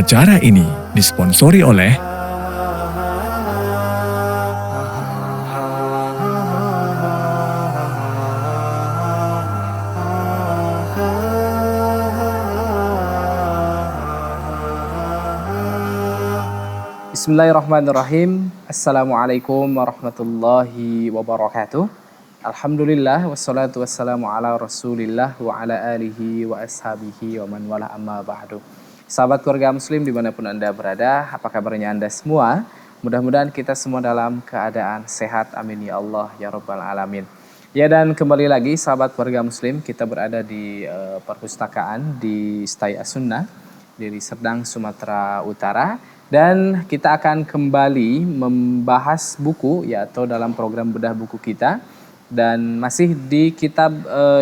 Acara ini disponsori oleh Bismillahirrahmanirrahim. Assalamualaikum warahmatullahi wabarakatuh. Alhamdulillah wassalatu wassalamu ala rasulillah wa ala alihi wa ashabihi wa man wala amma ba'du. Sahabat keluarga muslim dimanapun Anda berada, apa kabarnya Anda semua? Mudah-mudahan kita semua dalam keadaan sehat, amin ya Allah ya rabbal alamin. Ya, dan kembali lagi sahabat keluarga muslim, kita berada di perpustakaan di Stai As-Sunnah di Serdang, Sumatera Utara. Dan kita akan kembali membahas buku, ya, atau dalam program bedah buku kita. Dan masih di kitab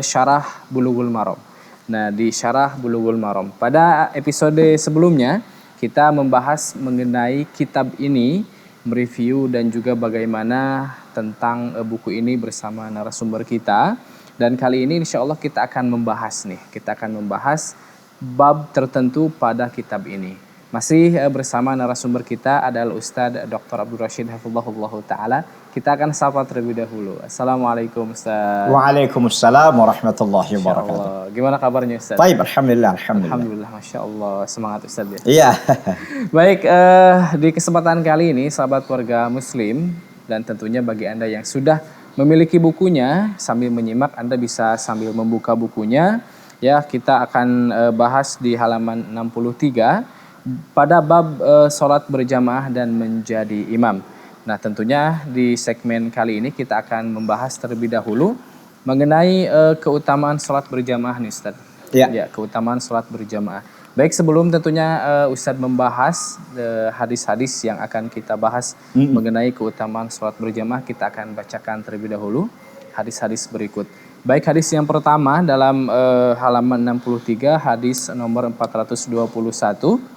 Syarah Bulughul Maram. Nah, di Syarah Bulughul Maram. Pada episode sebelumnya, kita membahas mengenai kitab ini, mereview dan juga bagaimana tentang buku ini bersama narasumber kita. Dan kali ini insya Allah kita akan membahas kita akan membahas bab tertentu pada kitab ini. Masih bersama narasumber kita adalah Ustadz Dr. Abdul Rashid Hafizahullah Ta'ala. Kita akan sapa terlebih dahulu. Assalamualaikum Ustadz. Waalaikumsalam warahmatullahi wabarakatuh. Gimana kabarnya Ustadz? Baik, Alhamdulillah. Alhamdulillah, Masya Allah. Semangat Ustadz ya. Iya. Baik, di kesempatan kali ini sahabat keluarga muslim, dan tentunya bagi Anda yang sudah memiliki bukunya, sambil menyimak Anda bisa sambil membuka bukunya. Ya, kita akan bahas di halaman 63 pada bab sholat berjamaah dan menjadi imam. Nah, tentunya di segmen kali ini kita akan membahas terlebih dahulu mengenai keutamaan sholat berjamaah nih Ustadz. Ya, keutamaan sholat berjamaah. Baik, sebelum tentunya Ustadz membahas hadis-hadis yang akan kita bahas mengenai keutamaan sholat berjamaah, kita akan bacakan terlebih dahulu hadis-hadis berikut. Baik, hadis yang pertama dalam halaman 63, hadis nomor 421.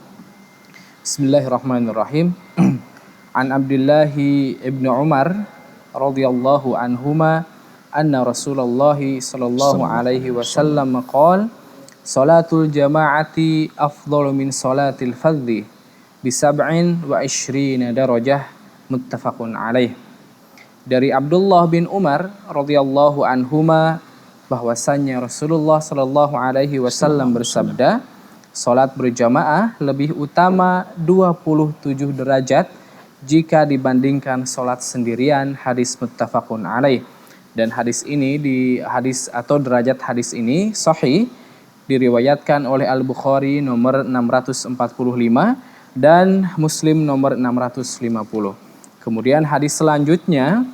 Bismillahirrahmanirrahim. An Abdillahi ibn Umar radhiyallahu anhuma anna Rasulullah sallallahu alaihi wasallam qala salatul jama'ati afdalu min salatil fardhi bi 27 darajah, muttafaqun alaih. Dari Abdullah bin Umar radhiyallahu anhuma bahwasannya Rasulullah sallallahu alaihi wasallam bersabda, salat berjamaah lebih utama 27 derajat jika dibandingkan salat sendirian. Hadis muttafaqun alaih. Dan hadis ini atau derajat hadis ini sahih, diriwayatkan oleh Al-Bukhari nomor 645 dan Muslim nomor 650. Kemudian hadis selanjutnya,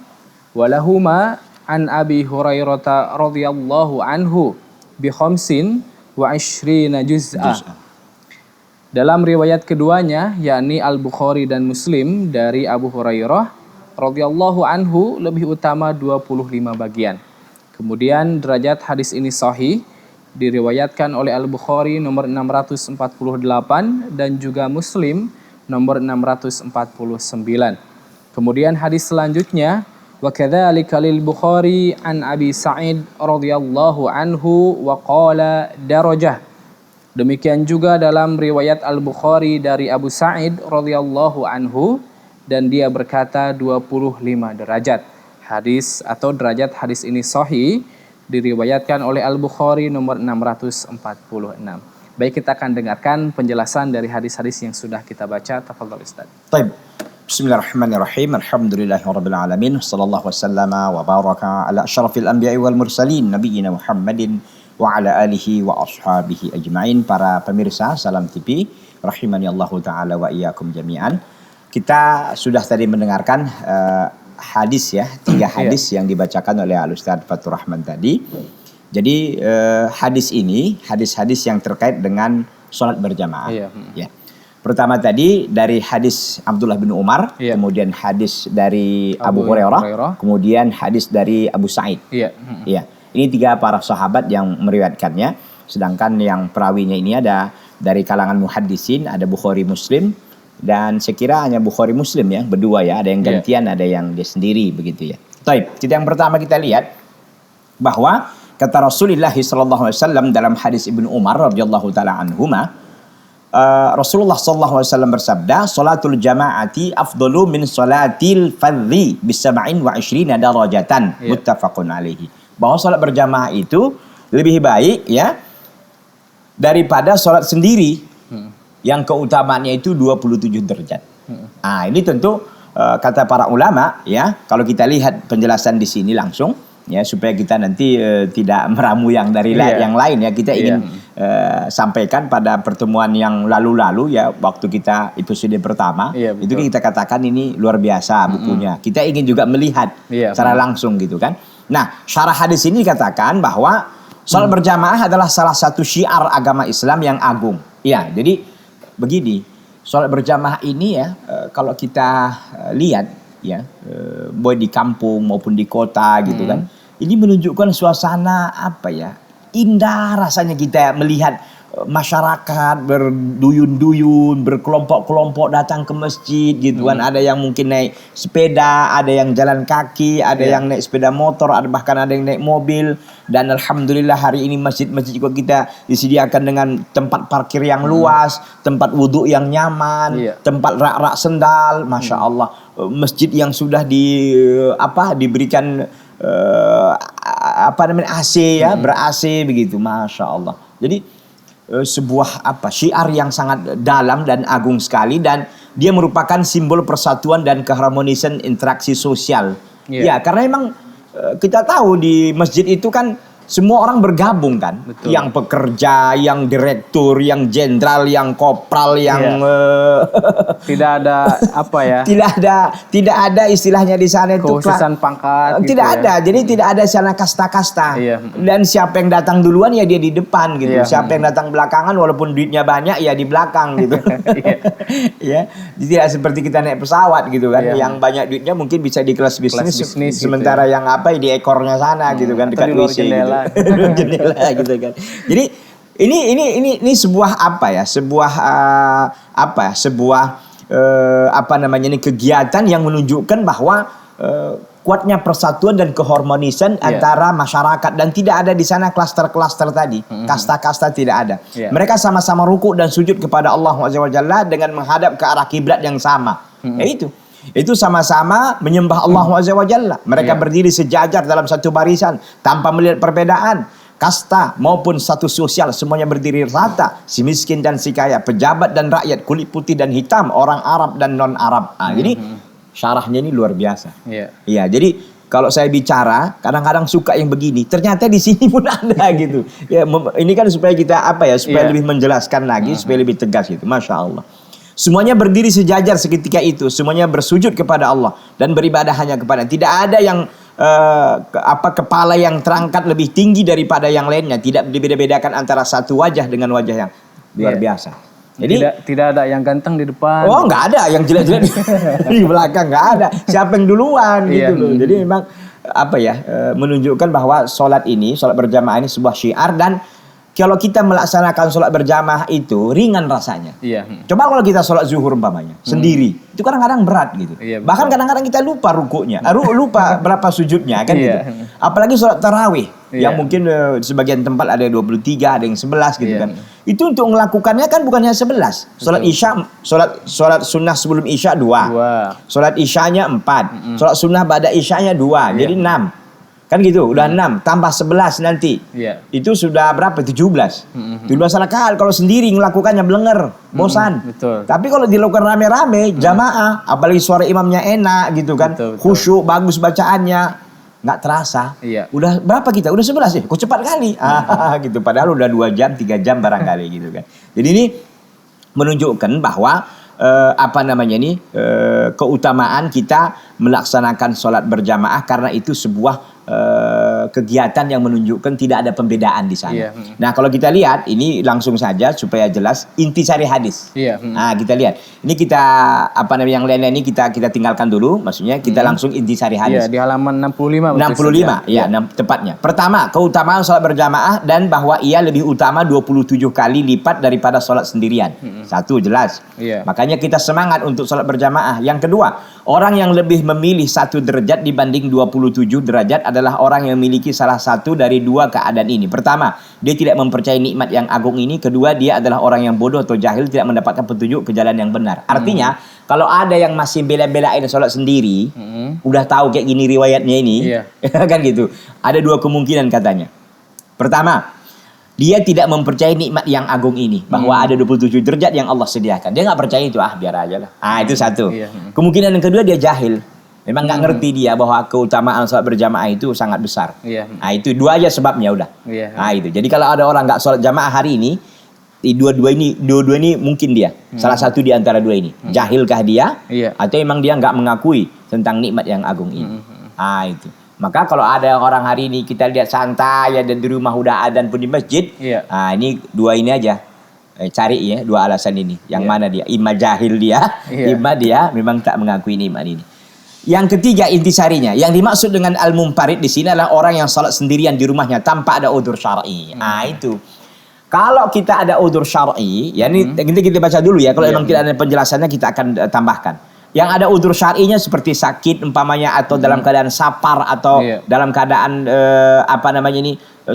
walahuma an Abi Hurairah radhiyallahu anhu bi khamsin wa 20 juz'ah. Dalam riwayat keduanya, yakni Al-Bukhari dan Muslim, dari Abu Hurairah radhiyallahu anhu lebih utama 25 bagian. Kemudian derajat hadis ini sahih, diriwayatkan oleh Al-Bukhari nomor 648 dan juga Muslim nomor 649. Kemudian hadis selanjutnya, wa kadzalika lil Bukhari an Abi Sa'id radhiyallahu anhu wa qala darajah. Demikian juga dalam riwayat Al-Bukhari dari Abu Sa'id radhiyallahu anhu, dan dia berkata 25 derajat. Hadis atau derajat hadis ini sahih, diriwayatkan oleh Al-Bukhari nomor 646. Baik, kita akan dengarkan penjelasan dari hadis-hadis yang sudah kita baca. Tafadhol Ustaz. Baik. Bismillahirrahmanirrahim. Alhamdulillahirabbil alamin. Sallallahu wasallama wa baraka ala asyrafil anbiya'i wal mursalin nabiyina Muhammadin wa ala alihi wa ashabihi ajmain. Para pemirsa Salam TV, rahimani Allah taala wa iyyakum jami'an. Kita sudah tadi mendengarkan hadis ya, 3 hadis yang dibacakan oleh Al-Ustaz Fatur Rahman tadi. Jadi hadis-hadis yang terkait dengan sholat berjamaah. Ya. Pertama tadi dari hadis Abdullah bin Umar, kemudian hadis dari Abu Hurairah, kemudian hadis dari Abu Sa'id. Ya. Ini 3 para sahabat yang meriwayatkannya. Sedangkan yang perawinya ini ada dari kalangan muhaddisin, ada Bukhari Muslim, dan sekira hanya Bukhari Muslim ya, berdua ya, ada yang gantian, ada yang dia sendiri begitu ya. Baik, yang pertama kita lihat bahwa kata Rasulullah sallallahu alaihi wasallam dalam hadis Ibnu Umar radhiyallahu taala anhuma, Rasulullah SAW bersabda, salatul jama'ati afdalu min salatil fardhi bisab'in wa ishrina darajatan, muttafaqun alaihi. Bahwa salat berjamaah itu lebih baik ya daripada salat sendiri yang keutamaannya itu 27 derajat. Ini tentu kata para ulama ya, kalau kita lihat penjelasan di sini langsung ya, supaya kita nanti tidak meramu yang dari yang lain ya, kita ingin sampaikan pada pertemuan yang lalu-lalu ya, waktu kita episode pertama itu kita katakan ini luar biasa bukunya. Kita ingin juga melihat secara langsung gitu kan. Nah, syarah hadis ini dikatakan bahwa salat berjamaah adalah salah satu syiar agama Islam yang agung. Ya, jadi begini, salat berjamaah ini ya, kalau kita lihat ya, baik di kampung maupun di kota gitu kan, ini menunjukkan suasana apa ya, indah rasanya kita melihat masyarakat berduyun-duyun, berkelompok-kelompok datang ke masjid gitu kan. Ada yang mungkin naik sepeda, ada yang jalan kaki, ada yang naik sepeda motor, ada bahkan ada yang naik mobil. Dan alhamdulillah hari ini masjid-masjid juga kita disediakan dengan tempat parkir yang luas, tempat wudhu yang nyaman, tempat rak-rak sendal, masya Allah. Masjid yang sudah diberikan AC ya, ber-AC begitu, masya Allah. Jadi sebuah syiar yang sangat dalam dan agung sekali, dan dia merupakan simbol persatuan dan keharmonisan interaksi sosial. Ya, karena memang kita tahu di masjid itu kan semua orang bergabung kan. Betul. Yang pekerja, yang direktur, yang jenderal, yang kopral, yang tidak ada tidak ada istilahnya di sana itu kekhususan pangkat. Tidak ada. Jadi tidak ada sana kasta-kasta. Dan siapa yang datang duluan ya dia di depan gitu. Siapa yang datang belakangan walaupun duitnya banyak ya di belakang gitu. Ya. Tidak seperti kita naik pesawat gitu kan. Yang banyak duitnya mungkin bisa di kelas bisnis sementara yang di ekornya sana gitu kan, dekat WC gitu. Jendela gitu kan. Jadi ini sebuah ini kegiatan yang menunjukkan bahwa kuatnya persatuan dan keharmonisan antara masyarakat, dan tidak ada di sana klaster-klaster tadi, kasta-kasta tidak ada. Mereka sama-sama rukuk dan sujud kepada Allah SWT dengan menghadap ke arah kiblat yang sama. Itu sama-sama menyembah Allah SWT. Mereka berdiri sejajar dalam satu barisan tanpa melihat perbedaan kasta maupun status sosial. Semuanya berdiri rata, si miskin dan si kaya, pejabat dan rakyat, kulit putih dan hitam, orang Arab dan non-Arab. Jadi syarahnya ini luar biasa. Iya, jadi kalau saya bicara kadang-kadang suka yang begini, ternyata di sini pun ada gitu. Ya, ini kan supaya kita supaya lebih menjelaskan lagi, supaya lebih tegas gitu. Masya Allah. Semuanya berdiri sejajar seketika itu, semuanya bersujud kepada Allah dan beribadah hanya kepada. Tidak ada yang kepala yang terangkat lebih tinggi daripada yang lainnya. Tidak dibeda-bedakan antara satu wajah dengan wajah yang luar biasa. Jadi tidak ada yang ganteng di depan. Oh, nggak ada yang jelek-jelek di belakang, nggak ada. Siapa yang duluan gitu loh. Jadi memang menunjukkan bahwa sholat berjamaah ini sebuah syiar, dan kalau kita melaksanakan sholat berjamaah itu ringan rasanya. Coba kalau kita sholat zuhur umpamanya sendiri, itu kadang-kadang berat gitu. Bahkan kadang-kadang kita lupa rukuknya, lupa berapa sujudnya kan gitu. Apalagi sholat tarawih yang mungkin sebagian tempat ada 23, ada yang 11 gitu kan. Itu untuk melakukannya kan bukan hanya 11. Sholat isya, sholat sunnah sebelum isya 2. Sholat isyanya 4. Sholat sunnah ba'da isyanya 2. Jadi 6. Kan gitu, udah 6 tambah 11 nanti. Itu sudah berapa? 17. 17 rakaat. Kalau sendiri melakukannya blenger, bosan. Tapi kalau dilakukan rame-rame, jamaah, apalagi suara imamnya enak gitu kan, khusyuk, bagus bacaannya, nggak terasa. Udah berapa kita? Udah 11 ya? Kok cepat kali? Gitu. Padahal udah 2 jam, 3 jam barangkali gitu kan. Jadi ini menunjukkan bahwa keutamaan kita melaksanakan sholat berjamaah, karena itu sebuah kegiatan yang menunjukkan tidak ada pembedaan di sana. Nah, kalau kita lihat ini langsung saja supaya jelas intisari hadis. Nah, kita lihat. Ini kita yang lain-lain ini kita tinggalkan dulu, maksudnya kita langsung intisari hadis. Di halaman 65. 65, tepatnya. Pertama, keutamaan sholat berjamaah dan bahwa ia lebih utama 27 kali lipat daripada sholat sendirian. Satu, jelas. Makanya kita semangat untuk sholat berjamaah. Yang kedua, orang yang lebih memilih 1 derajat dibanding 27 derajat adalah orang yang memiliki salah satu dari 2 keadaan ini. Pertama, dia tidak mempercayai nikmat yang agung ini. Kedua, dia adalah orang yang bodoh atau jahil, tidak mendapatkan petunjuk ke jalan yang benar. Artinya, kalau ada yang masih bela-belain sholat sendiri, udah tahu kayak gini riwayatnya ini, kan gitu. Ada 2 kemungkinan katanya. Pertama, dia tidak mempercayai nikmat yang agung ini, bahwa ada 27 derajat yang Allah sediakan. Dia nggak percaya itu, biar aja lah. Itu satu. Kemungkinan yang kedua, dia jahil. Memang nggak ngerti dia bahwa keutamaan sholat berjamaah itu sangat besar. Itu 2 aja sebabnya udah. Itu. Jadi kalau ada orang nggak sholat jamaah hari ini, dua-dua ini mungkin dia. Salah satu di antara 2 ini. Jahilkah dia? Atau emang dia nggak mengakui tentang nikmat yang agung ini. Itu. Maka kalau ada orang hari ini kita lihat santai, ada di rumah udah adzan pun di masjid, ini 2 ini aja. Cari ya 2 alasan ini. Yang mana dia? Imma jahil dia, imma dia memang tak mengakui nikmat ini. Yang ketiga intisarinya, yang dimaksud dengan al-munfarid di sini adalah orang yang salat sendirian di rumahnya tanpa ada udzur syar'i. Itu. Kalau kita ada udzur syar'i, ya ini kita baca dulu ya. Kalau memang tidak ada penjelasannya kita akan tambahkan. Yang ada udzur syar'inya seperti sakit umpamanya, atau dalam keadaan safar, atau dalam keadaan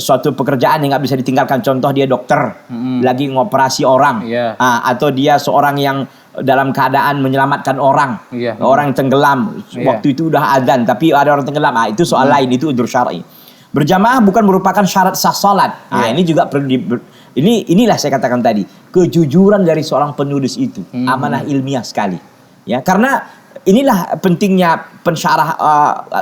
suatu pekerjaan yang nggak bisa ditinggalkan. Contoh dia dokter lagi ngoperasi orang, atau dia seorang yang dalam keadaan menyelamatkan orang, orang yang tenggelam, waktu itu udah adzan tapi ada orang tenggelam, itu soal lain, itu udzur syar'i. Berjamaah bukan merupakan syarat sah salat. Ini juga perlu inilah saya katakan tadi, kejujuran dari seorang penulis itu amanah ilmiah sekali. Ya, karena inilah pentingnya pensyarah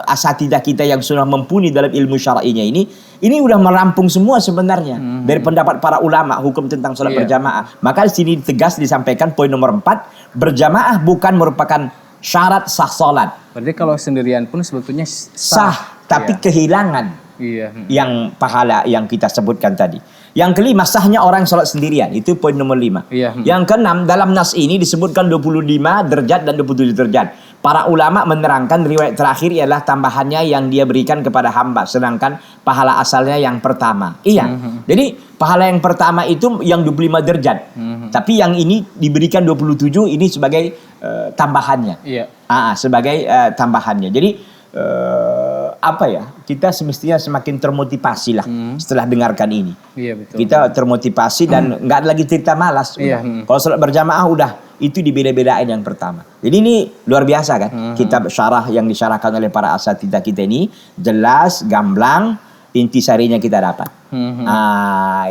asatidah kita yang sudah mumpuni dalam ilmu syar'inya ini udah merampung semua sebenarnya dari pendapat para ulama hukum tentang sholat berjamaah. Maka di sini tegas disampaikan poin nomor 4, berjamaah bukan merupakan syarat sah sholat. Berarti kalau sendirian pun sebetulnya sah, tapi kehilangan yang pahala yang kita sebutkan tadi. Yang kelima, sahnya orang sholat sendirian. Itu poin nomor 5. Yang keenam, dalam nas ini disebutkan 25 derajat dan 27 derajat. Para ulama menerangkan riwayat terakhir ialah tambahannya yang dia berikan kepada hamba, sedangkan pahala asalnya yang pertama. Jadi pahala yang pertama itu yang 25 derajat. Tapi yang ini diberikan 27, ini sebagai tambahannya. Sebagai tambahannya. Jadi kita semestinya semakin termotivasi lah setelah dengarkan ini. Betul. Kita termotivasi dan nggak ada lagi cerita malas. Kalau sholat berjamaah udah itu dibeda-bedain yang pertama. Jadi ini luar biasa kan? Kitab syarah yang disyarahkan oleh para asatidzah kita ini jelas, gamblang, intisarinya kita dapat.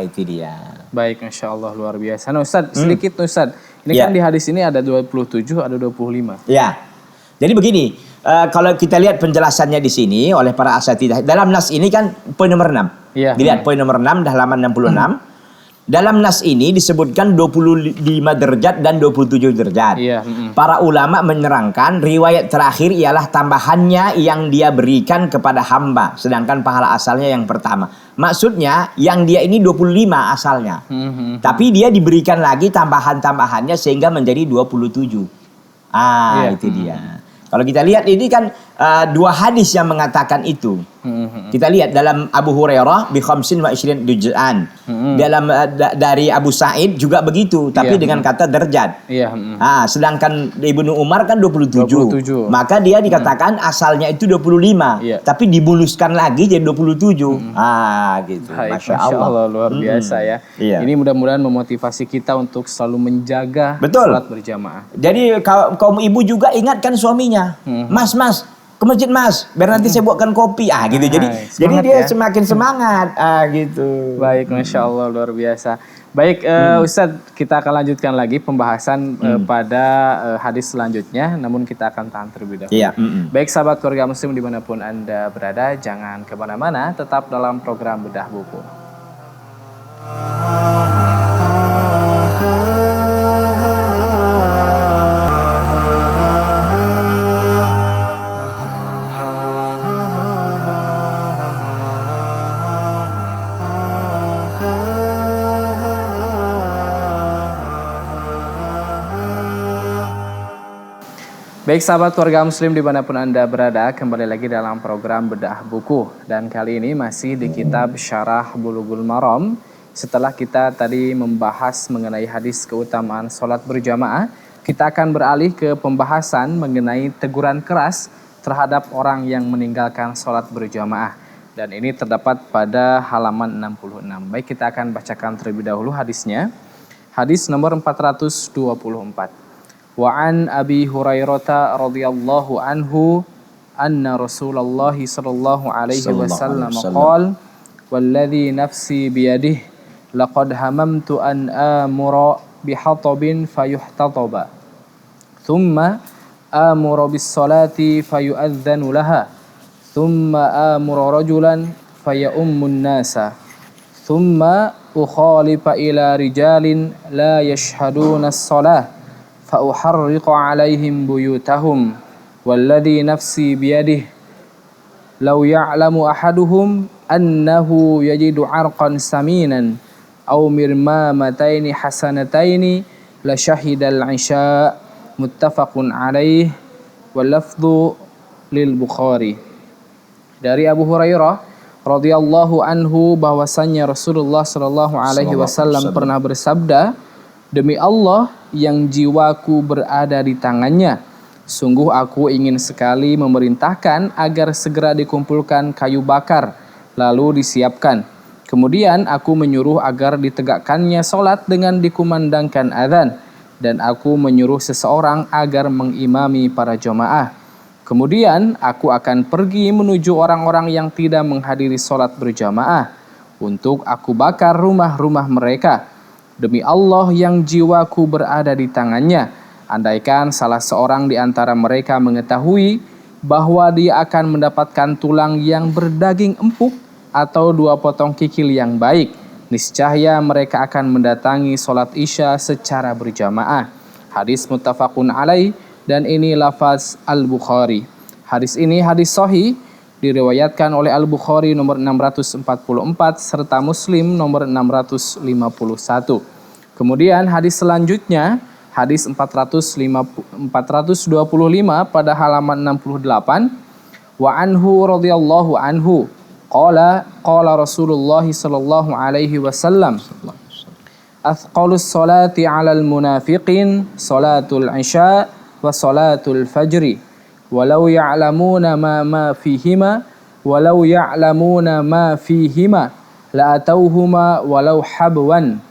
Itu dia. Baik, Masya Allah, luar biasa. Nah Ustadz, sedikit Ustadz. Ini kan di hadis ini ada 27, ada 25. Jadi begini, kalau kita lihat penjelasannya di sini oleh para asatidzah, dalam nas ini kan poin nomor 6. Dilihat poin nomor 6 halaman 66. Dalam nas ini disebutkan 25 derajat dan 27 derajat. Para ulama menerangkan riwayat terakhir ialah tambahannya yang dia berikan kepada hamba, sedangkan pahala asalnya yang pertama. Maksudnya yang dia ini 25 asalnya. Tapi dia diberikan lagi tambahan-tambahannya sehingga menjadi 27. Itu dia. Kalau kita lihat ini kan 2 hadis yang mengatakan itu. Kita lihat dalam Abu Hurairah bi 25 juz'an. Dalam dari Abu Sa'id juga begitu, tapi dengan kata derajat. Sedangkan Ibnu Umar kan 27. Maka dia dikatakan asalnya itu 25, tapi dibuluskan lagi jadi 27. Gitu. Masya Allah, luar biasa ya. Ini mudah-mudahan memotivasi kita untuk selalu menjaga sholat berjamaah. Jadi kaum ibu juga ingatkan suaminya, Mas, ke masjid Mas, biar nanti saya buatkan kopi. Gitu. Jadi dia semakin semangat. Gitu. Baik, Masya Allah, luar biasa. Baik, Ustadz, kita akan lanjutkan lagi pembahasan pada hadis selanjutnya. Namun kita akan tahan terlebih dahulu. Baik, sahabat keluarga muslim dimanapun Anda berada, jangan kemana-mana, tetap dalam program Bedah Buku. Baik sahabat keluarga muslim dimanapun Anda berada, kembali lagi dalam program Bedah Buku. Dan kali ini masih di kitab Syarah Bulughul Maram. Setelah kita tadi membahas mengenai hadis keutamaan sholat berjamaah, kita akan beralih ke pembahasan mengenai teguran keras terhadap orang yang meninggalkan sholat berjamaah. Dan ini terdapat pada halaman 66. Baik, kita akan bacakan terlebih dahulu hadisnya. Hadis nomor 424. Wa an Abi Hurairah radhiyallahu anhu anna Rasulullah sallallahu alaihi wasallam qala walladhi nafsi biyadihi laqad hamamtu an amura bihatabin fayuhtataba thumma amura bis salati fayu'adzanu laha thumma amura rajulan faya'ummun nasa thumma ukhalifa ila rijalin la yashhaduna as-salah fa uharriqa alaihim buyutahum walladhi nafsi biyadihi law ya'lamu ahaduhum annahu yajidu 'arqan saminan aw mirmamataini hasanataini la syahidal 'isha muttafaqun alaih wal lafdhu lil Bukhari. Dari Abu Hurairah radhiyallahu anhu bahwasannya Rasulullah sallallahu alaihi wasallam pernah bersabda, demi Allah yang jiwaku berada di tangannya, sungguh aku ingin sekali memerintahkan agar segera dikumpulkan kayu bakar lalu disiapkan. Kemudian aku menyuruh agar ditegakkannya salat dengan dikumandangkan azan, dan aku menyuruh seseorang agar mengimami para jamaah. Kemudian aku akan pergi menuju orang-orang yang tidak menghadiri sholat berjamaah untuk aku bakar rumah-rumah mereka. Demi Allah yang jiwaku berada di tangannya, andaikan salah seorang di antara mereka mengetahui bahwa dia akan mendapatkan tulang yang berdaging empuk atau 2 potong kikil yang baik, niscaya mereka akan mendatangi sholat isya secara berjamaah. Hadis muttafaqun alaih, dan ini lafaz Al-Bukhari. Hadis ini hadis sahih, diriwayatkan oleh Al-Bukhari nomor 644 serta Muslim nomor 651. Kemudian hadis selanjutnya, hadis 425 pada halaman 68. Wa anhu radhiyallahu anhu qala Rasulullah sallallahu alaihi wasallam athqalus salati 'alal munafiqin salatul isya wa salatul fajri walau ya'lamuna ma fihima la atauhuma walau habwan.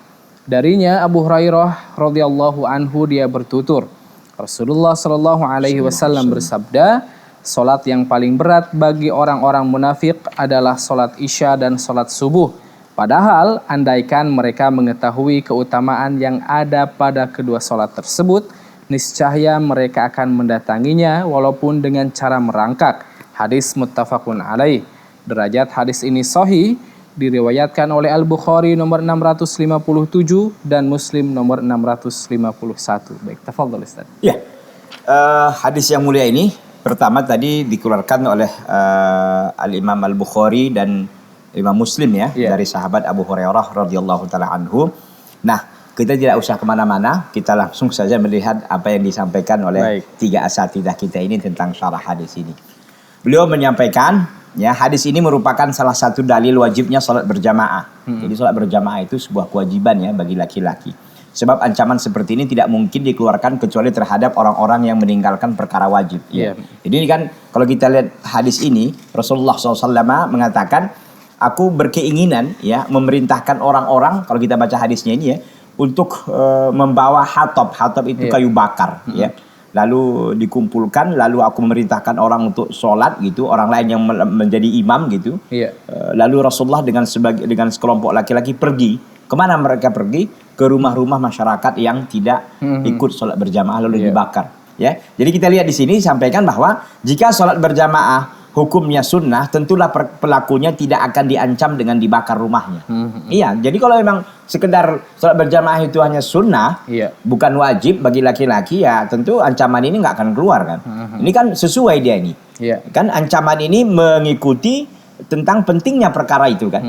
Darinya Abu Hurairah radhiyallahu anhu dia bertutur, Rasulullah sallallahu alaihi wasallam bersabda, salat yang paling berat bagi orang-orang munafik adalah salat isya dan salat subuh. Padahal andaikan mereka mengetahui keutamaan yang ada pada kedua salat tersebut, niscaya mereka akan mendatanginya walaupun dengan cara merangkak. Hadis muttafaqun alaih. Derajat hadis ini sahih, diriwayatkan oleh Al-Bukhari nomor 657 dan Muslim nomor 651. Baik, tafadhol Ustaz. Ya. Hadis yang mulia ini pertama tadi dikeluarkan oleh Al-Imam Al-Bukhari dan Imam Muslim ya, dari sahabat Abu Hurairah radhiyallahu taala anhu. Nah, kita tidak usah kemana-mana, kita langsung saja melihat apa yang disampaikan oleh tiga asatidzah kita ini tentang syarah hadis ini. Beliau menyampaikan, ya, hadis ini merupakan salah satu dalil wajibnya salat berjamaah. Jadi salat berjamaah itu sebuah kewajiban ya bagi laki-laki. Sebab ancaman seperti ini tidak mungkin dikeluarkan kecuali terhadap orang-orang yang meninggalkan perkara wajib. Ya. Jadi ini kan kalau kita lihat hadis ini, Rasulullah SAW mengatakan, aku berkeinginan ya memerintahkan orang-orang, kalau kita baca hadisnya ini ya, untuk membawa hatab. Hatab itu kayu bakar ya. Lalu dikumpulkan, lalu aku memerintahkan orang untuk sholat gitu, orang lain yang menjadi imam gitu. Lalu Rasulullah dengan sekelompok laki-laki pergi. Kemana mereka pergi? Ke rumah-rumah masyarakat yang tidak ikut sholat berjamaah lalu dibakar. Ya, jadi kita lihat di sini sampaikan bahwa jika sholat berjamaah hukumnya sunnah, tentulah pelakunya tidak akan diancam dengan dibakar rumahnya. Iya, jadi kalau memang sekedar sholat berjamaah itu hanya sunnah, bukan wajib bagi laki-laki, ya tentu ancaman ini nggak akan keluar kan. Ini kan sesuai dia ini. Kan ancaman ini mengikuti tentang pentingnya perkara itu kan.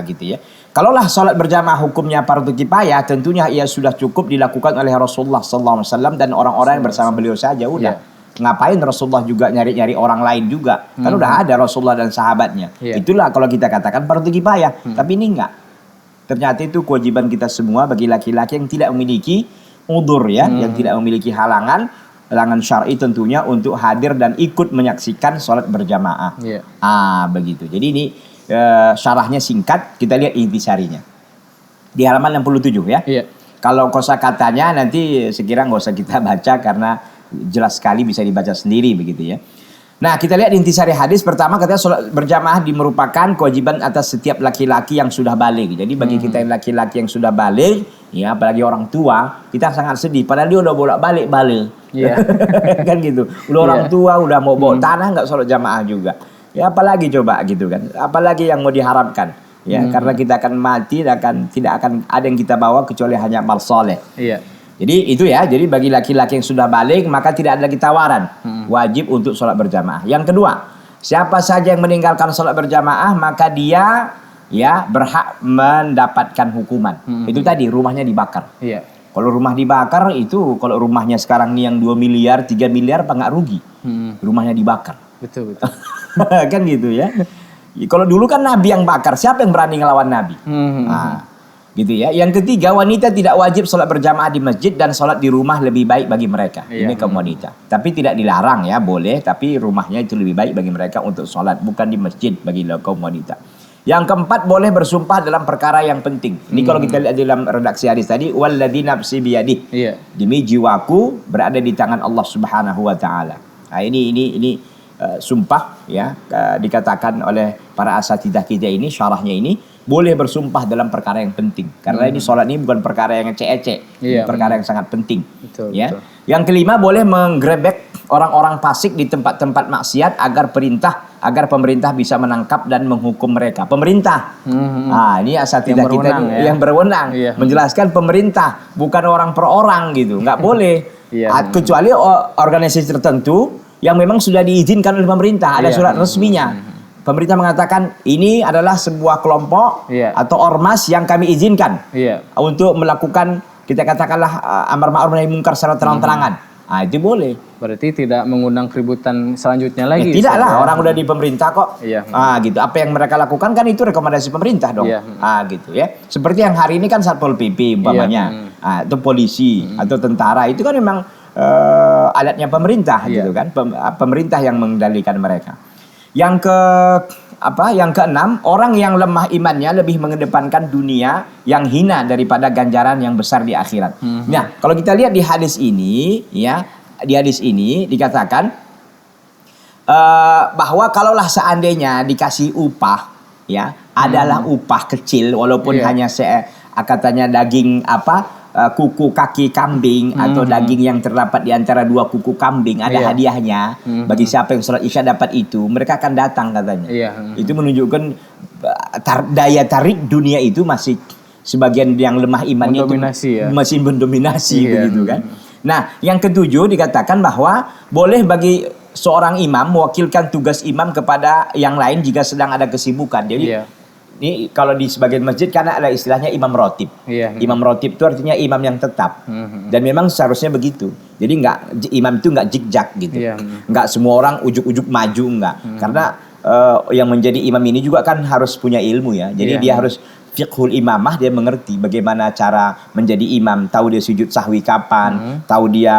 Gitu ya. Kalaulah sholat berjamaah hukumnya fardu kifayah, tentunya ia sudah cukup dilakukan oleh Rasulullah SAW dan orang-orang yang bersama beliau saja udah. Ngapain Rasulullah juga nyari-nyari orang lain juga? Kan udah ada Rasulullah dan sahabatnya. Itulah kalau kita katakan fardu kifayah. Tapi ini enggak. Ternyata itu kewajiban kita semua bagi laki-laki yang tidak memiliki udzur ya, yang tidak memiliki halangan larangan syar'i tentunya untuk hadir dan ikut menyaksikan sholat berjamaah. Begitu. Jadi ini syarahnya singkat, kita lihat intisarinya. Di halaman 67 ya. Kalau kosakatanya nanti sekira nggak usah kita baca karena jelas sekali bisa dibaca sendiri begitu ya. Nah, kita lihat intisari hadis. Pertama, katanya sholat berjamaah merupakan kewajiban atas setiap laki-laki yang sudah balik. Jadi bagi kita yang laki-laki yang sudah balik, ya apalagi orang tua, kita sangat sedih. Padahal dia udah bolak-balik balik. Kan gitu. Udah orang tua, udah mau bawa tanah, nggak sholat jamaah juga. Ya apalagi coba gitu kan. Apalagi yang mau diharapkan. Ya, karena kita akan mati, tidak akan ada yang kita bawa kecuali hanya amal soleh. Jadi itu ya, jadi bagi laki-laki yang sudah balik maka tidak ada lagi tawaran, wajib untuk sholat berjamaah. Yang kedua, siapa saja yang meninggalkan sholat berjamaah maka dia ya berhak mendapatkan hukuman. Itu tadi rumahnya dibakar. Kalau rumah dibakar itu, kalau rumahnya sekarang nih yang 2 miliar, 3 miliar apa nggak rugi? Rumahnya dibakar. Betul. Kan gitu ya. Kalau dulu kan Nabi yang bakar, siapa yang berani ngelawan Nabi? Gitu ya. Yang ketiga, wanita tidak wajib sholat berjamaah di masjid dan sholat di rumah lebih baik bagi mereka. Ini kaum wanita. Tapi tidak dilarang ya, boleh. Tapi rumahnya itu lebih baik bagi mereka untuk sholat, bukan di masjid bagi kaum wanita. Yang keempat, boleh bersumpah dalam perkara yang penting. Ini kalau kita lihat dalam redaksi hadis tadi, walladzi nafsi biyadih. Demi jiwaku berada di tangan Allah Subhanahu wa taala. Nah, ini sumpah ya, dikatakan oleh para asatidzah kita ini, syarahnya ini boleh bersumpah dalam perkara yang penting. Karena ini sholat ini bukan perkara yang ecek-ecek, perkara yang sangat penting. Betul. Yang kelima, boleh menggrebek orang-orang fasik di tempat-tempat maksiat agar pemerintah bisa menangkap dan menghukum mereka. Pemerintah. Ini asatidzah kita yang berwenang, menjelaskan pemerintah, bukan orang per orang gitu. Nggak boleh. Kecuali organisasi tertentu yang memang sudah diizinkan oleh pemerintah, ada surat resminya. Pemerintah mengatakan ini adalah sebuah kelompok atau ormas yang kami izinkan untuk melakukan, kita katakanlah amar ma'ruf nahi munkar secara terang-terangan. Itu boleh. Berarti tidak mengundang keributan selanjutnya lagi. Tidaklah, orang udah di pemerintah kok. Gitu. Apa yang mereka lakukan kan itu rekomendasi pemerintah dong. Gitu ya. Seperti yang hari ini kan Satpol PP umpamanya, atau polisi atau tentara, itu kan memang alatnya pemerintah gitu kan. Pemerintah yang mengendalikan mereka. Yang keenam, orang yang lemah imannya lebih mengedepankan dunia yang hina daripada ganjaran yang besar di akhirat. Nah, kalau kita lihat di hadis ini, ya, di hadis ini dikatakan bahwa kalaulah seandainya dikasih upah, ya, adalah upah kecil, walaupun hanya katanya daging kuku kaki kambing atau daging yang terdapat di antara 2 kuku kambing, ada hadiahnya bagi siapa yang sholat isya dapat itu, mereka akan datang katanya. Itu menunjukkan daya tarik dunia itu masih sebagian yang lemah imannya itu masih mendominasi begitu kan. Nah, yang ketujuh dikatakan bahwa boleh bagi seorang imam mewakilkan tugas imam kepada yang lain jika sedang ada kesibukan. Jadi ini kalau di sebagian masjid karena ada istilahnya imam rotib. Imam rotib itu artinya imam yang tetap. Dan memang seharusnya begitu. Jadi imam itu nggak jik-jak gitu. Nggak semua orang ujuk-ujuk maju, nggak. Karena yang menjadi imam ini juga kan harus punya ilmu ya. Jadi dia harus fiqhul imamah, dia mengerti bagaimana cara menjadi imam, tahu dia sujud sahwi kapan, tahu dia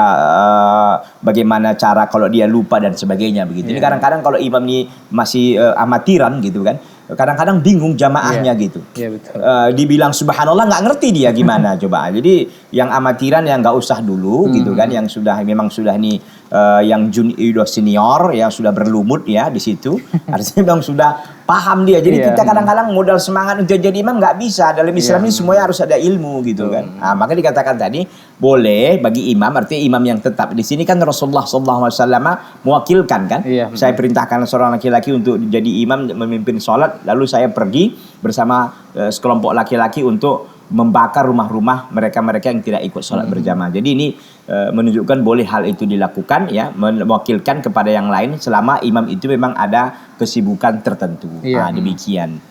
bagaimana cara kalau dia lupa dan sebagainya begitu. Ini kadang-kadang kalau imam ini masih amatiran gitu kan, kadang-kadang bingung jamaahnya gitu. Dibilang subhanallah nggak ngerti dia gimana coba. Jadi yang amatiran yang nggak usah dulu gitu kan, yang memang sudah nih yang junior senior yang sudah berlumut ya di situ, artinya memang sudah paham dia. Jadi kita kadang-kadang modal semangat untuk jadi imam nggak bisa. Dalam Islam ini semuanya harus ada ilmu gitu kan. Nah, maka dikatakan tadi boleh bagi imam, artinya imam yang tetap. Di sini kan Rasulullah SAW mewakilkan kan. Saya perintahkan seorang laki-laki untuk jadi imam memimpin sholat, lalu saya pergi bersama sekelompok laki-laki untuk membakar rumah-rumah mereka-mereka yang tidak ikut sholat berjamaah. Jadi ini menunjukkan boleh hal itu dilakukan ya, mewakilkan kepada yang lain selama imam itu memang ada kesibukan tertentu. Demikian.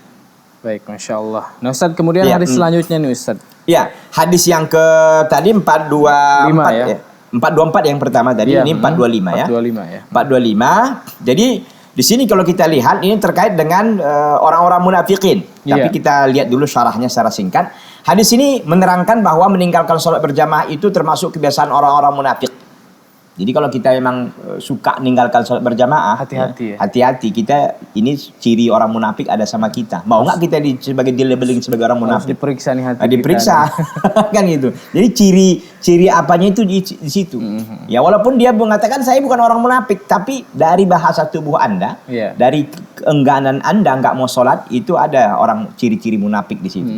Baik, Masya Allah. Nah Ustaz, kemudian hadis selanjutnya nih Ustaz. Ya, hadis yang tadi 425 ya. 424 yang pertama tadi, ini 425 ya. 425. Jadi di sini kalau kita lihat ini terkait dengan orang-orang munafikin. Tapi kita lihat dulu syarahnya secara singkat. Hadis ini menerangkan bahwa meninggalkan sholat berjamaah itu termasuk kebiasaan orang-orang munafik. Jadi kalau kita memang suka meninggalkan sholat berjamaah, hati-hati ya. Hati-hati, kita ini ciri orang munafik ada sama kita. Mau nggak kita sebagai di-labeling sebagai orang munafik? Harus diperiksa nih hati diperiksa. Kan gitu. Jadi ciri apanya itu di situ. Ya walaupun dia mengatakan saya bukan orang munafik, tapi dari bahasa tubuh Anda, dari keengganan Anda nggak mau sholat, itu ada orang ciri-ciri munafik di situ.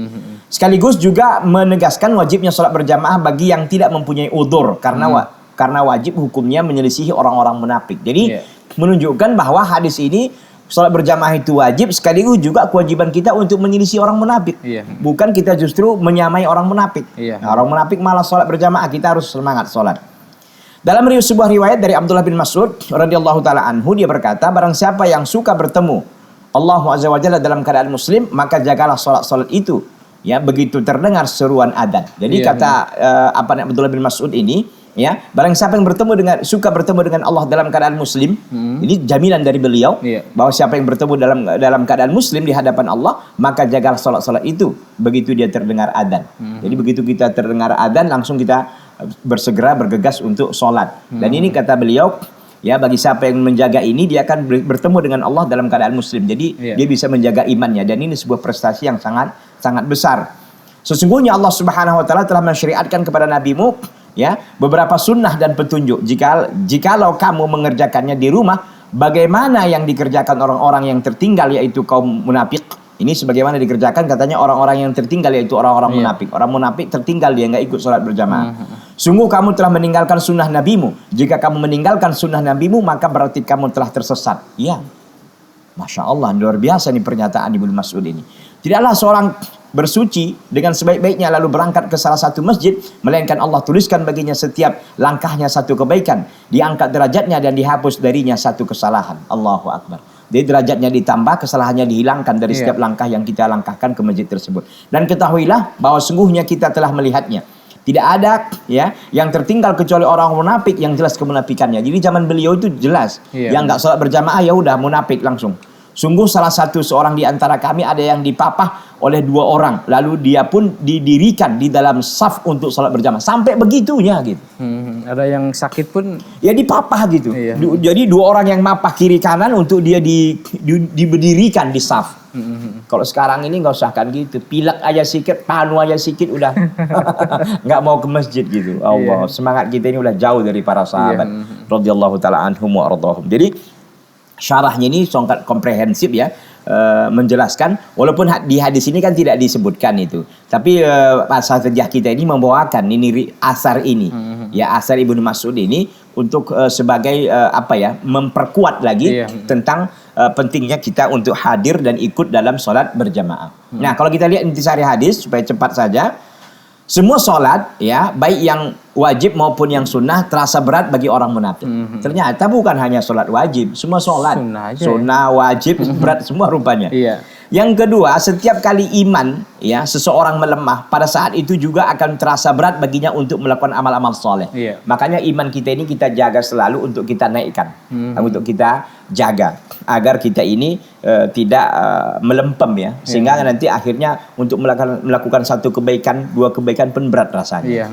Sekaligus juga menegaskan wajibnya sholat berjamaah bagi yang tidak mempunyai udzur karena wajib hukumnya menyelisihi orang-orang munafik. Jadi menunjukkan bahwa hadis ini sholat berjamaah itu wajib, sekaligus juga kewajiban kita untuk menyelisih orang munafik. Bukan kita justru menyamai orang munafik. Nah, orang munafik malah sholat berjamaah, kita harus semangat sholat. Dalam sebuah riwayat dari Abdullah bin Mas'ud radhiyallahu taala anhu, dia berkata, barang siapa yang suka bertemu Allah azza wa jalla dalam keadaan muslim, maka jagalah sholat itu. Ya, begitu terdengar seruan adzan. Jadi kata Abdullah bin Mas'ud ini, ya, barang siapa yang suka bertemu dengan Allah dalam keadaan muslim, ini jaminan dari beliau bahwa siapa yang bertemu dalam keadaan muslim di hadapan Allah, maka jagalah sholat itu begitu dia terdengar adzan. Jadi begitu kita terdengar adzan, langsung kita bersegera bergegas untuk sholat. Dan ini kata beliau, ya, bagi siapa yang menjaga ini, dia akan bertemu dengan Allah dalam keadaan muslim. Jadi dia bisa menjaga imannya, dan ini sebuah prestasi yang sangat sangat besar. Sesungguhnya Allah Subhanahu wa taala telah mensyariatkan kepada nabimu, ya, beberapa sunnah dan petunjuk. Jikalau kamu mengerjakannya di rumah, bagaimana yang dikerjakan orang-orang yang tertinggal, yaitu kaum munafik. Ini sebagaimana dikerjakan katanya orang-orang yang tertinggal, yaitu orang-orang munafik. Orang munafik tertinggal, dia nggak ikut sholat berjamaah. Sungguh kamu telah meninggalkan sunnah nabimu. Jika kamu meninggalkan sunnah nabimu, maka berarti kamu telah tersesat. Ya, Masya Allah, luar biasa nih pernyataan Ibnu Mas'ud ini. Tidaklah seorang bersuci dengan sebaik-baiknya lalu berangkat ke salah satu masjid, melainkan Allah tuliskan baginya setiap langkahnya satu kebaikan, diangkat derajatnya dan dihapus darinya satu kesalahan. Allahu Akbar. Jadi derajatnya ditambah, kesalahannya dihilangkan dari setiap langkah yang kita langkahkan ke masjid tersebut. Dan ketahuilah bahwa sungguhnya kita telah melihatnya. Tidak ada, ya, yang tertinggal kecuali orang munafik yang jelas kemunafikannya. Jadi zaman beliau itu jelas, yang nggak sholat berjamaah ya udah munafik langsung. Sungguh salah satu seorang di antara kami ada yang dipapah oleh 2 orang. Lalu dia pun didirikan di dalam saf untuk sholat berjamaah. Sampai begitunya gitu. Ada yang sakit pun ya dipapah gitu. Jadi 2 orang yang mapah kiri kanan untuk dia diberdirikan di saf. Kalau sekarang ini nggak usah kan gitu. Pilek aja sikit, panu aja sikit udah nggak mau ke masjid gitu. Allah, semangat kita ini udah jauh dari para sahabat radhiyallahu taala anhum wa ardhahum. Jadi syarahnya ini sangat komprehensif ya, menjelaskan walaupun di hadis ini kan tidak disebutkan itu, tapi pasal sejarah kita ini membawakan ini asar ini, ya, asar Ibnu Mas'ud ini untuk sebagai memperkuat lagi tentang pentingnya kita untuk hadir dan ikut dalam sholat berjamaah. Nah, kalau kita lihat intisari hadis supaya cepat saja, semua sholat, ya, baik yang wajib maupun yang sunnah terasa berat bagi orang munafik. Ternyata bukan hanya sholat wajib, semua sholat sunnah wajib berat semua rupanya. Yang kedua, setiap kali iman, ya, seseorang melemah, pada saat itu juga akan terasa berat baginya untuk melakukan amal-amal soleh. Makanya iman kita ini kita jaga selalu untuk kita naikkan, untuk kita jaga agar kita ini tidak melempem, ya, sehingga nanti akhirnya untuk melakukan satu kebaikan, 2 kebaikan pun berat rasanya.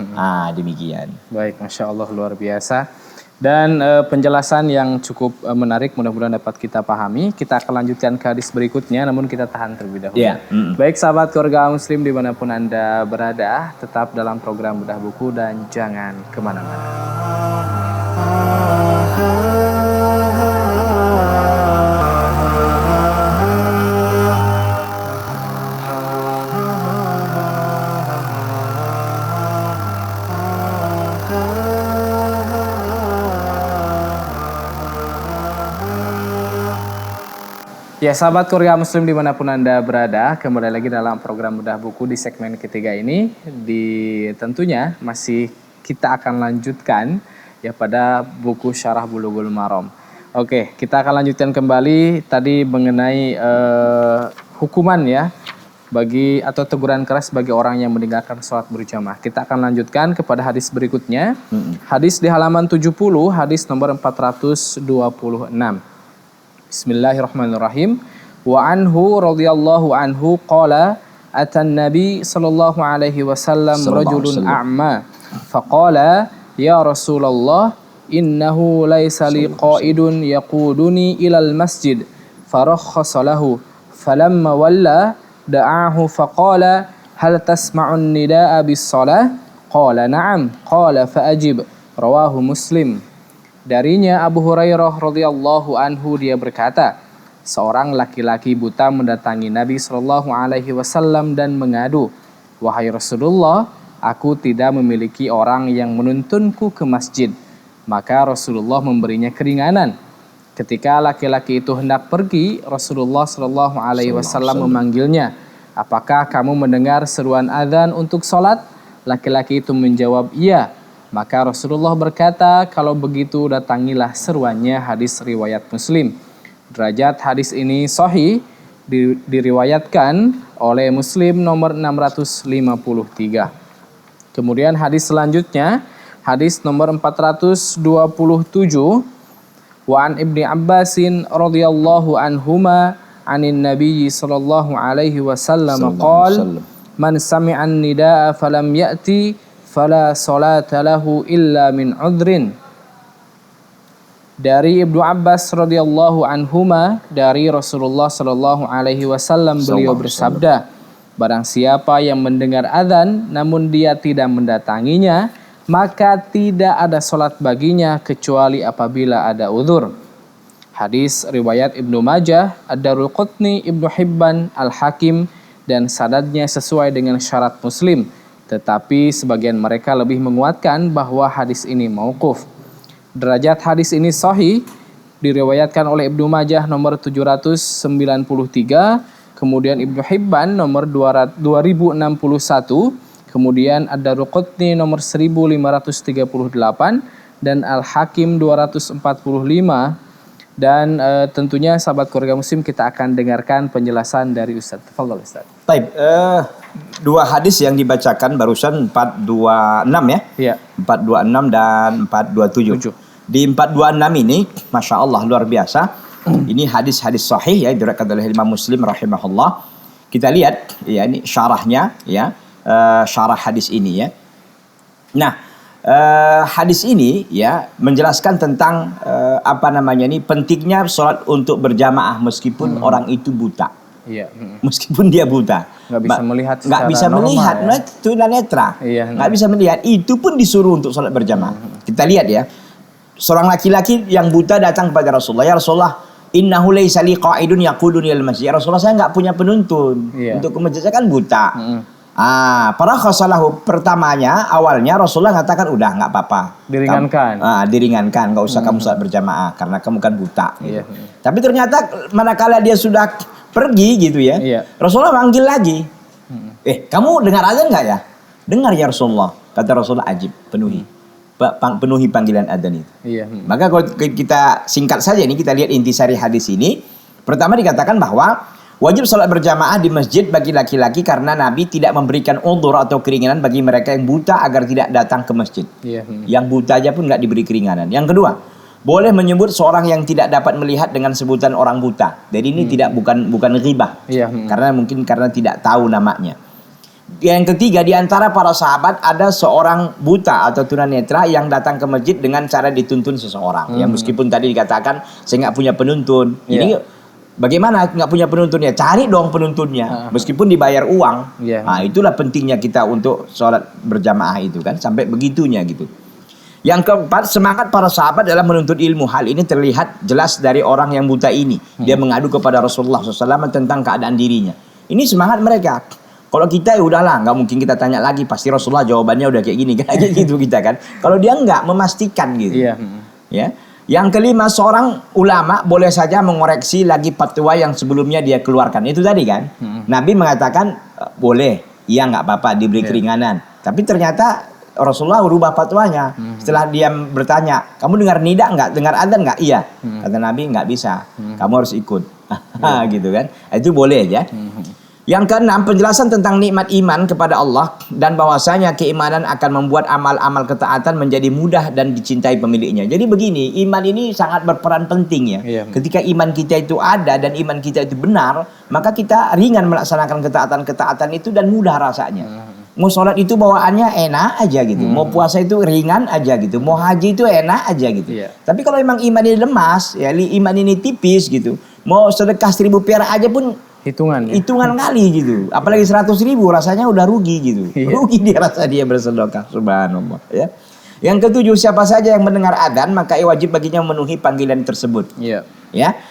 Demikian. Baik, Masya Allah, luar biasa. Dan penjelasan yang cukup menarik, mudah-mudahan dapat kita pahami. Kita akan lanjutkan ke hadis berikutnya, namun kita tahan terlebih dahulu. Baik sahabat keluarga muslim dimanapun Anda berada, tetap dalam program Bedah Buku dan jangan kemana-mana. Ya, sahabat keluarga muslim dimanapun Anda berada, kembali lagi dalam program Bedah Buku di segmen ketiga ini. Tentunya masih kita akan lanjutkan, ya, pada buku Syarah Bulughul Maram. Oke, kita akan lanjutkan kembali tadi mengenai hukuman, ya, atau teguran keras bagi orang yang meninggalkan sholat berjamaah. Kita akan lanjutkan kepada hadis berikutnya. Hadis di halaman 70, hadis nomor 426. Bismillahirrahmanirrahim. Wa anhu radhiyallahu anhu qala atan nabi sallallahu alaihi wasallam rajulun a'ma faqala ya Rasulullah innahu laisa liqa'idun yaquduni ilal masjid farakhasa lahu falamma walla da'ahu faqala hal tasma'un nida'a bis-shalah qala na'am qala fa'ajib rawahu Muslim. Darinya Abu Hurairah radhiyallahu anhu dia berkata, seorang laki-laki buta mendatangi Nabi sallallahu alaihi wasallam dan mengadu, "Wahai Rasulullah, aku tidak memiliki orang yang menuntunku ke masjid." Maka Rasulullah memberinya keringanan. Ketika laki-laki itu hendak pergi, Rasulullah sallallahu alaihi wasallam memanggilnya, "Apakah kamu mendengar seruan azan untuk salat?" Laki-laki itu menjawab, "Iya." Maka Rasulullah berkata, "Kalau begitu datangilah seruannya." Hadis riwayat Muslim. Derajat hadis ini sahih, diriwayatkan oleh Muslim nomor 653. Kemudian hadis selanjutnya, hadis nomor 427, wa an Ibni Abbasin radhiyallahu anhuma anin Nabi sallallahu alaihi wasallam qala, "Man sami'an nidaa falam ya'ti fala salata lahu illa min udhrin." Dari Ibnu Abbas radhiyallahu anhuma dari Rasulullah sallallahu alaihi wasallam beliau bersabda, barang siapa yang mendengar azan namun dia tidak mendatanginya, maka tidak ada salat baginya kecuali apabila ada uzur. Hadis riwayat Ibnu Majah, Ad-Daraqutni, Ibnu Hibban, Al-Hakim, dan sanadnya sesuai dengan syarat Muslim. Tetapi sebagian mereka lebih menguatkan bahwa hadis ini mauquf. Derajat hadis ini sahih, diriwayatkan oleh Ibnu Majah nomor 793, kemudian Ibnu Hibban nomor 2061, kemudian Ad-Daraqutni nomor 1538, dan Al-Hakim 245. Dan tentunya sahabat keluarga muslim, kita akan dengarkan penjelasan dari Ustaz. Tafadhol Ustaz. Baik, dua hadis yang dibacakan barusan 426 ya. Iya. 426 dan 427. Di 426 ini, Masya Allah luar biasa. Ini hadis-hadis sahih ya, diriwayatkan oleh Imam Muslim rahimahullah. Kita lihat ya, ini syarahnya ya, syarah hadis ini ya. Nah, hadis ini ya menjelaskan tentang pentingnya sholat untuk berjamaah meskipun orang itu buta. Iya. Meskipun dia buta, nggak bisa melihat, tunanetra, nggak bisa melihat, itu pun disuruh untuk sholat berjamaah. Kita lihat ya, seorang laki-laki yang buta datang kepada Rasulullah, "Ya Rasulullah, innahu laysa li qa'idun yaquduni al masjid." Ya Rasulullah, saya nggak punya penuntun untuk ke masjid, saya kan buta. Para khasalahu, pertamanya awalnya Rasulullah katakan udah nggak apa-apa, diringankan. Diringankan, nggak usah kamu sholat berjamaah karena kamu kan buta. Gitu. Tapi ternyata manakala dia sudah pergi gitu ya, Rasulullah manggil lagi, kamu dengar azan nggak ya? Dengar ya Rasulullah. Kata Rasulullah, ajib, penuhi panggilan azan itu. Maka kalau kita singkat saja ini, kita lihat intisari hadis ini. Pertama dikatakan bahwa wajib sholat berjamaah di masjid bagi laki-laki karena Nabi tidak memberikan udhur atau keringanan bagi mereka yang buta agar tidak datang ke masjid. Yang buta aja pun nggak diberi keringanan. Yang kedua, boleh menyebut seorang yang tidak dapat melihat dengan sebutan orang buta. Jadi ini bukan ghibah. Karena tidak tahu namanya. Yang ketiga, di antara para sahabat ada seorang buta atau tunanetra yang datang ke masjid dengan cara dituntun seseorang. Yang meskipun tadi dikatakan saya nggak punya penuntun. Ini bagaimana nggak punya penuntunnya? Cari dong penuntunnya, meskipun dibayar uang. Nah, itulah pentingnya kita untuk sholat berjamaah itu kan, sampai begitunya gitu. Yang keempat, semangat para sahabat dalam menuntut ilmu. Hal ini terlihat jelas dari orang yang buta ini. Dia mengadu kepada Rasulullah SAW tentang keadaan dirinya. Ini semangat mereka. Kalau kita ya udahlah, nggak mungkin kita tanya lagi, pasti Rasulullah jawabannya udah kayak gini, kayak gitu kita kan. Kalau dia nggak memastikan gitu. Ya. Yang kelima, seorang ulama boleh saja mengoreksi lagi fatwa yang sebelumnya dia keluarkan. Itu tadi kan, Nabi mengatakan boleh, iya nggak apa-apa diberi keringanan. Tapi ternyata Rasulullah berubah fatwanya. Setelah dia bertanya, kamu dengar nida nggak, dengar adzan nggak? Iya. Kata Nabi, nggak bisa, kamu harus ikut. Gitu kan, itu boleh ya. Yang keenam, penjelasan tentang nikmat iman kepada Allah dan bahwasanya keimanan akan membuat amal-amal ketaatan menjadi mudah dan dicintai pemiliknya. Jadi begini, iman ini sangat berperan penting ya. Ketika iman kita itu ada dan iman kita itu benar, maka kita ringan melaksanakan ketaatan-ketaatan itu dan mudah rasanya. Mau sholat itu bawaannya enak aja gitu. Mau puasa itu ringan aja gitu. Mau haji itu enak aja gitu. Tapi kalau memang iman ini lemas, ya iman ini tipis gitu. Mau sedekah 1.000 perak aja pun hitungan kali gitu. Apalagi 100.000 rasanya udah rugi gitu. Rugi dia rasa dia bersedekah. Subhanallah. Ya. Yang ketujuh, siapa saja yang mendengar adzan maka wajib baginya memenuhi panggilan tersebut. Ya.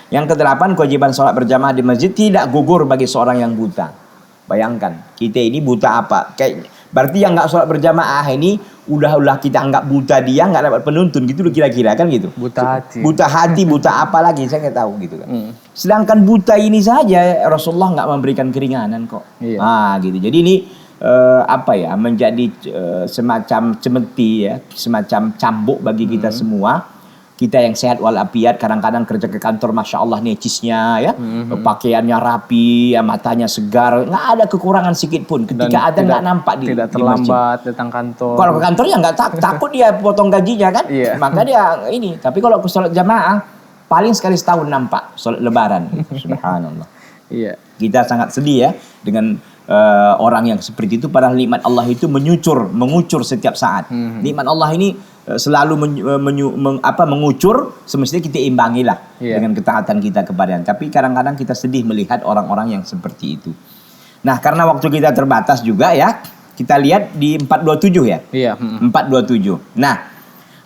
Yang kedelapan, kewajiban sholat berjamaah di masjid tidak gugur bagi seorang yang buta. Bayangkan, kita ini buta apa? Kayak berarti yang nggak sholat berjamaah ini udah kita anggap buta, dia nggak dapat penuntun gitu kira-kira kan gitu. Buta hati, buta apa lagi saya nggak tahu gitu kan. Sedangkan buta ini saja Rasulullah nggak memberikan keringanan kok. Gitu. Jadi ini menjadi semacam cemeti ya, semacam cambuk bagi kita semua. Kita yang sehat walafiat kadang-kadang kerja ke kantor, masya Allah necisnya ya, pakaiannya rapi, ya, matanya segar, nggak ada kekurangan sedikit pun. Ketika ada nggak nampak tidak terlambat datang kantor. Kalau ke kantor ya nggak takut dia potong gajinya kan, maka dia ini. Tapi kalau ke sholat jamaah paling sekali setahun nampak sholat lebaran. Subhanallah. Kita sangat sedih ya dengan orang yang seperti itu. Padahal nikmat Allah itu mengucur setiap saat. Nikmat Allah ini selalu mengucur, semestinya kita imbangilah dengan ketaatan kita kepadanya. Tapi kadang-kadang kita sedih melihat orang-orang yang seperti itu. Nah, karena waktu kita terbatas juga ya, kita lihat di 427 ya. 427. Nah,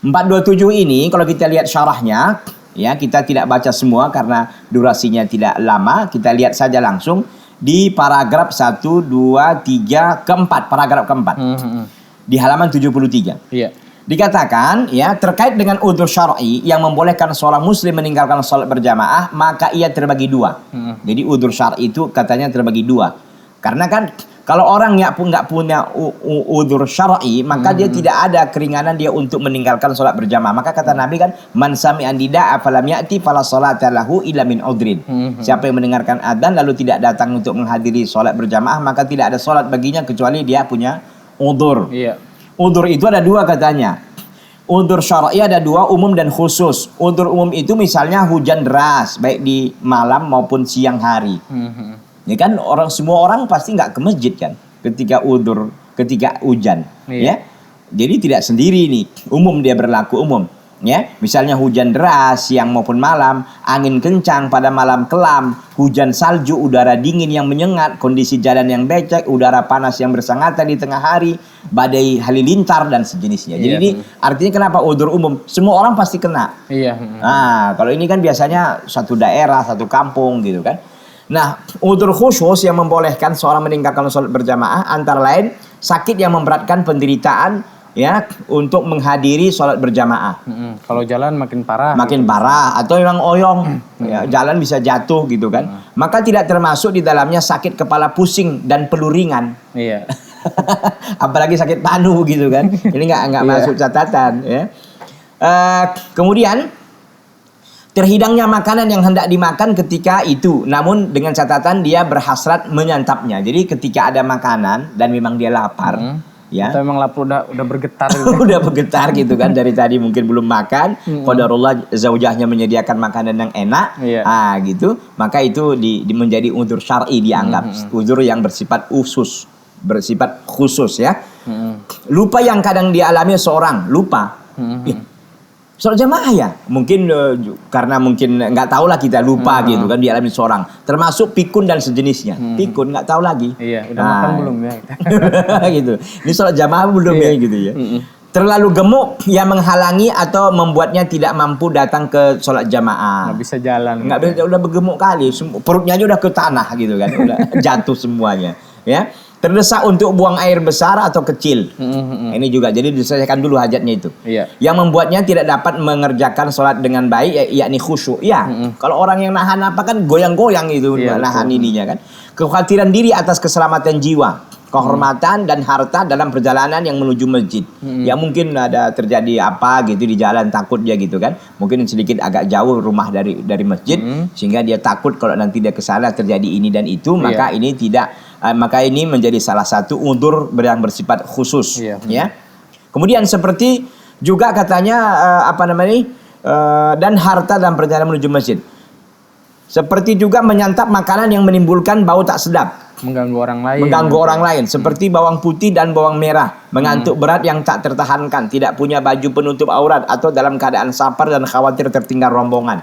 427 ini kalau kita lihat syarahnya ya, kita tidak baca semua karena durasinya tidak lama. Kita lihat saja langsung di paragraf 1, 2, 3, keempat, paragraf keempat. Di halaman 73. Dikatakan ya, terkait dengan udzur syar'i yang membolehkan seorang muslim meninggalkan sholat berjamaah, maka ia terbagi dua. Jadi udzur syar'i itu katanya terbagi dua. Karena kan kalau orang nggak punya udzur syar'i, maka dia tidak ada keringanan dia untuk meninggalkan sholat berjamaah. Maka kata Nabi kan, man sami'a nida'a falam ya'ti fala sholata lahu illa min udhrin. Siapa yang mendengarkan adzan lalu tidak datang untuk menghadiri sholat berjamaah, maka tidak ada sholat baginya kecuali dia punya udzur. Udzur itu ada dua katanya. Udzur syar'i ada dua, umum dan khusus. Udzur umum itu misalnya hujan deras, baik di malam maupun siang hari. Ya kan, semua orang pasti nggak ke masjid kan ketika hujan. Ya. Jadi tidak sendiri nih, umum dia berlaku umum. Ya, misalnya hujan deras siang maupun malam, angin kencang pada malam kelam, hujan salju, udara dingin yang menyengat, kondisi jalan yang becek, udara panas yang bersangatan di tengah hari, badai halilintar dan sejenisnya. Jadi ini artinya kenapa udzur umum? Semua orang pasti kena. Nah, kalau ini kan biasanya satu daerah, satu kampung gitu kan. Nah, udzur khusus yang membolehkan seorang meninggalkan sholat berjamaah antara lain sakit yang memberatkan penderitaan ya untuk menghadiri sholat berjamaah. Kalau jalan makin parah. Atau memang oyong, ya, jalan bisa jatuh gitu kan. Maka tidak termasuk di dalamnya sakit kepala pusing dan peluh ringan. Apalagi sakit panu gitu kan. Ini nggak masuk catatan. Ya. Kemudian terhidangnya makanan yang hendak dimakan ketika itu, namun dengan catatan dia berhasrat menyantapnya. Jadi ketika ada makanan dan memang dia lapar. Ya. Atau memang lapar udah bergetar gitu. Udah bergetar gitu kan, dari tadi mungkin belum makan, qadarullah zaujahnya menyediakan makanan yang enak, gitu, maka itu menjadi udzur syar'i dianggap, udzur yang bersifat khusus ya. Lupa yang kadang dialami seorang, lupa. Sholat jamaah ya, mungkin karena mungkin nggak tahu lah kita lupa gitu kan, dialami seorang, termasuk pikun dan sejenisnya. Pikun nggak tahu lagi. Udah makan belum ya? Gitu. Ini sholat jamaah belum ya gitu ya. Terlalu gemuk yang menghalangi atau membuatnya tidak mampu datang ke sholat jamaah. Nggak bisa jalan. Udah bergemuk kali, perutnya aja udah ke tanah gitu kan, udah jatuh semuanya. Ya. Terdesak untuk buang air besar atau kecil. Ini juga, jadi diselesaikan dulu hajatnya itu. Yang membuatnya tidak dapat mengerjakan sholat dengan baik, yakni khusyuk. Kalau orang yang nahan apa kan goyang-goyang itu, nahan ininya kan. Kekhawatiran diri atas keselamatan jiwa, kehormatan dan harta dalam perjalanan yang menuju masjid. Ya mungkin ada terjadi apa gitu di jalan, takut dia gitu kan. Mungkin sedikit agak jauh rumah dari masjid, sehingga dia takut kalau nanti dia kesana terjadi ini dan itu, maka ini maka ini menjadi salah satu udzur yang bersifat khusus. Ya. Kemudian seperti juga katanya dan harta dalam perjalanan menuju masjid. Seperti juga menyantap makanan yang menimbulkan bau tak sedap. Mengganggu orang lain. Mengganggu orang lain. Seperti bawang putih dan bawang merah. Mengantuk berat yang tak tertahankan. Tidak punya baju penutup aurat. Atau dalam keadaan sapar dan khawatir tertinggal rombongan.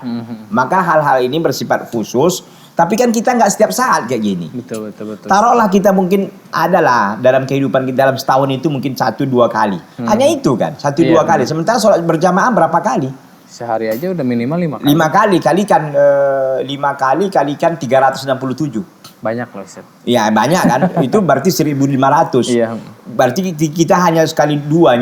Maka hal-hal ini bersifat khusus. Tapi kan kita nggak setiap saat kayak gini. Betul. Taruhlah kita mungkin adalah dalam kehidupan kita dalam setahun itu mungkin 1-2 kali. Hanya itu kan, 1-2 kali. Sementara sholat berjamaah berapa kali? Sehari aja udah minimal 5 kali. 5 kali kalikan 5 kali kalikan 367. Banyak loh Ustaz. Iya banyak kan. Itu berarti 1.500. Iya. Berarti kita hanya sekali 2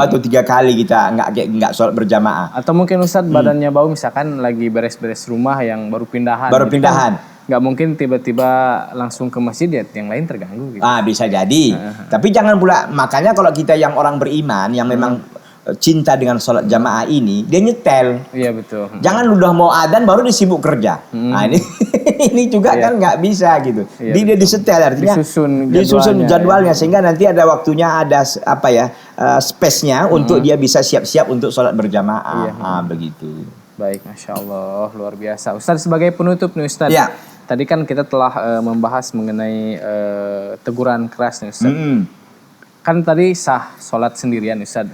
atau 3 kali kita nggak sholat berjamaah. Atau mungkin Ustaz badannya bau, misalkan lagi beres-beres rumah yang baru pindahan. Baru pindahan. Nggak mungkin tiba-tiba langsung ke masjid ya, yang lain terganggu gitu. Bisa jadi. Tapi jangan pula, makanya kalau kita yang orang beriman yang memang cinta dengan sholat jamaah ini, dia nyetel. Iya betul. Jangan udah mau adzan baru disibuk kerja. Nah ini juga kan nggak bisa gitu. Iya, Dia disetel, artinya disusun jadwalnya sehingga nanti ada waktunya, ada space-nya untuk dia bisa siap-siap untuk sholat berjamaah. Begitu. Baik, Masya Allah, luar biasa. Ustaz, sebagai penutup nih Ustaz. Ya. Tadi kan kita telah membahas mengenai teguran keras nih Ustaz. Kan tadi sah sholat sendirian Ustaz.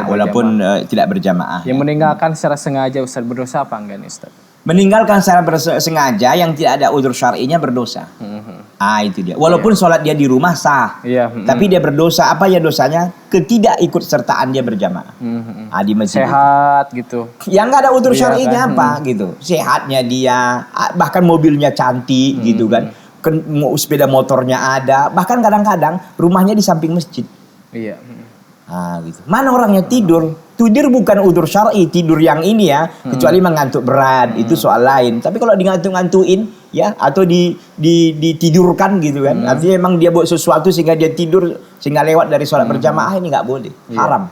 Walaupun tidak berjamaah. Yang meninggalkan secara sengaja Ustaz, berdosa apa enggak nih Ustaz? Meninggalkan secara sengaja yang tidak ada udzur syar'inya berdosa. Itu dia. Walaupun sholat dia di rumah sah. Tapi dia berdosa. Apa ya dosanya? Ketidakikutsertaan dia berjamaah. Di masjid. Sehat gitu. Yang nggak ada udzur syar'inya apa gitu. Sehatnya dia, bahkan mobilnya cantik gitu kan. Sepeda motornya ada. Bahkan kadang-kadang rumahnya di samping masjid. Iya. Gitu. Mana orangnya tidur? Tidur bukan udzur syar'i, tidur yang ini ya, kecuali mengantuk berat, itu soal lain. Tapi kalau ngantuk-ngantuin ya, atau ditidurkan gitu kan, artinya emang dia buat sesuatu sehingga dia tidur, sehingga lewat dari sholat berjamaah, ini nggak boleh, haram.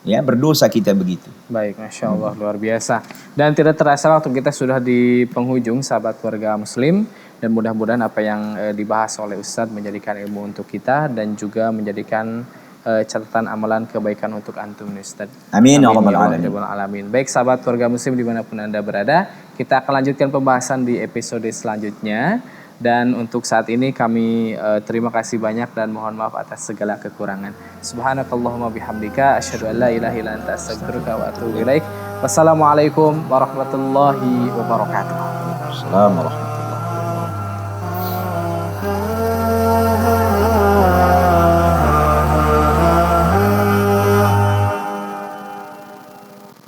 Ya, berdosa kita begitu. Baik, Masya Allah, luar biasa. Dan tidak terasa waktu kita sudah di penghujung, sahabat keluarga muslim. Dan mudah-mudahan apa yang dibahas oleh Ustadz menjadikan ilmu untuk kita dan juga menjadikan catatan amalan kebaikan untuk antum Ustaz. Amin ya rabbal alamin. Baik sahabat keluarga muslim dimanapun Anda berada, kita akan lanjutkan pembahasan di episode selanjutnya. Dan untuk saat ini kami terima kasih banyak dan mohon maaf atas segala kekurangan. Subhanakallahumma bihamdika asyhadu an la ilaha illa anta astaghfiruka wa atubu ilaik. Wassalamualaikum warahmatullahi wabarakatuh. Assalamualaikum.